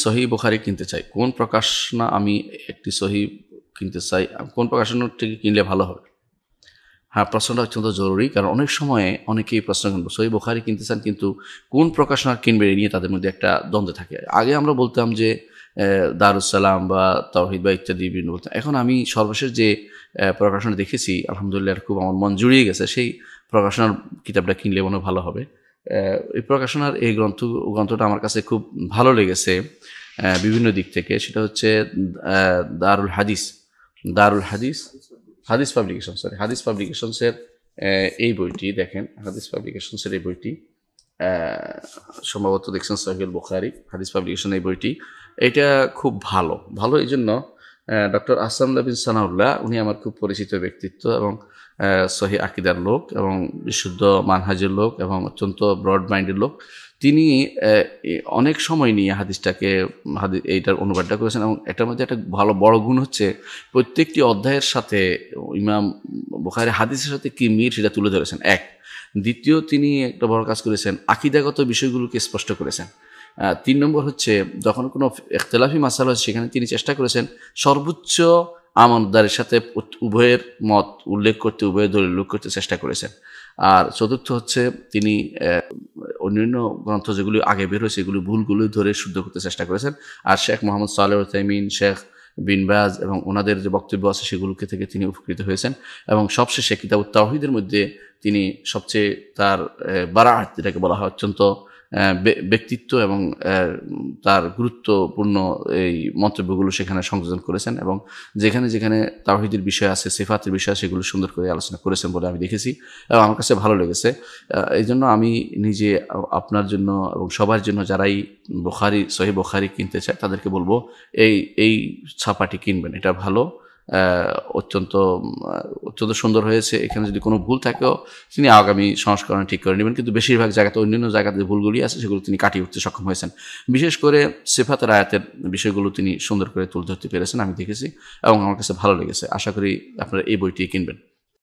সহি বুখারি কিনতে চাই, কোন প্রকাশনা আমি একটি সহি কিনতে চাই, কোন প্রকাশনা থেকে কিনলে ভালো হবে? হ্যাঁ, প্রশ্নটা অত্যন্ত জরুরি, কারণ অনেক সময়ে অনেকেই প্রশ্ন কিনবো সহি বুখারি কিনতে চান, কিন্তু কোন প্রকাশনা কিনবে এ নিয়ে তাদের মধ্যে একটা দ্বন্দ্ব থাকে। আগে আমরা বলতাম যে দারুসালাম বা তাওহীদ বা ইত্যাদি বিভিন্ন বলতাম। এখন আমি সর্বশেষ যে প্রকাশনা দেখেছি, আলহামদুলিল্লাহ খুব আমার মন জুড়িয়ে গেছে, সেই প্রকাশনার কিতাবটা কিনলে মনে ভালো হবে। এই প্রকাশনার এই গ্রন্থটা আমার কাছে খুব ভালো লেগেছে বিভিন্ন দিক থেকে। সেটা হচ্ছে দারুল হাদিস হাদিস পাবলিকেশনসের এই বইটি দেখেন। হাদিস পাবলিকেশনসের এই বইটি সম্ভবত দেখছেন সহিহুল বুখারী, হাদিস পাবলিকেশন এই বইটি, এটা খুব ভালো এই জন্য ডক্টর আহসান বিন সানাউল্লাহ, উনি আমার খুব পরিচিত ব্যক্তিত্ব এবং সহি আকিদার লোক এবং বিশুদ্ধ মানহাজের লোক এবং অত্যন্ত ব্রড মাইন্ডের লোক। তিনি অনেক সময় নিয়ে এইটার অনুবাদটা করেছেন, এবং এটার মধ্যে একটা ভালো বড় গুণ হচ্ছে প্রত্যেকটি অধ্যায়ের সাথে ইমাম বুখারী হাদিসের সাথে কি মিল সেটা তুলে ধরেছেন। দ্বিতীয়, তিনি একটা বড় কাজ করেছেন, আকীদাগত বিষয়গুলোকে স্পষ্ট করেছেন। 3 নম্বর হচ্ছে, যখন কোনো ইখতিলাফি মাসালা হয় সেখানে তিনি চেষ্টা করেছেন সর্বোচ্চ আমানতদারের সাথে উভয়ের মত উল্লেখ করতে, উভয়ের দলিল উল্লেখ করতে চেষ্টা করেছেন। আর চতুর্থ হচ্ছে, তিনি অন্যান্য গ্রন্থ যেগুলি আগে বের হয়েছে এগুলি ভুলগুলো ধরে শুদ্ধ করতে চেষ্টা করেছেন। আর শেখ মোহাম্মদ সালেহ উসাইমিন, শেখ বিন বাজ এবং ওনাদের যে বক্তব্য আছে সেগুলোকে থেকে তিনি উপকৃত হয়েছেন। এবং সবশেষে কিতাবুত তাওহীদের মধ্যে তিনি সবচেয়ে তার বারাআত, যেটাকে বলা হয় অত্যন্ত ব্যক্তিত্ব এবং তার গুরুত্বপূর্ণ এই মন্তব্যগুলো সেখানে সংযোজন করেছেন, এবং যেখানে যেখানে তাওহীদের বিষয় আছে, সিফাতের বিষয়, সেগুলো সুন্দর করে আলোচনা করেছেন বলে আমি দেখেছি এবং আমার কাছে ভালো লেগেছে। এই জন্য আমি নিজে, আপনার জন্য এবং সবার জন্য যারাই সহিহ বুখারী কিনতে চায় তাদেরকে বলবো এই ছাপাটি কিনবেন। এটা ভালো, অত্যন্ত সুন্দর হয়েছে। এখানে যদি কোনো ভুল থাকেও তিনি আগামী সংস্করণে ঠিক করে নেবেন, কিন্তু বেশিরভাগ জায়গাতে, অন্যান্য জায়গাতে যে ভুলগুলি আছে সেগুলো তিনি কাটিয়ে উঠতে সক্ষম হয়েছেন। বিশেষ করে সিফাতের আয়াতের বিষয়গুলো তিনি সুন্দর করে তুলে ধরতে পেরেছেন, আমি দেখেছি এবং আমার কাছে ভালো লেগেছে। আশা করি আপনারা এই বইটি কিনবেন।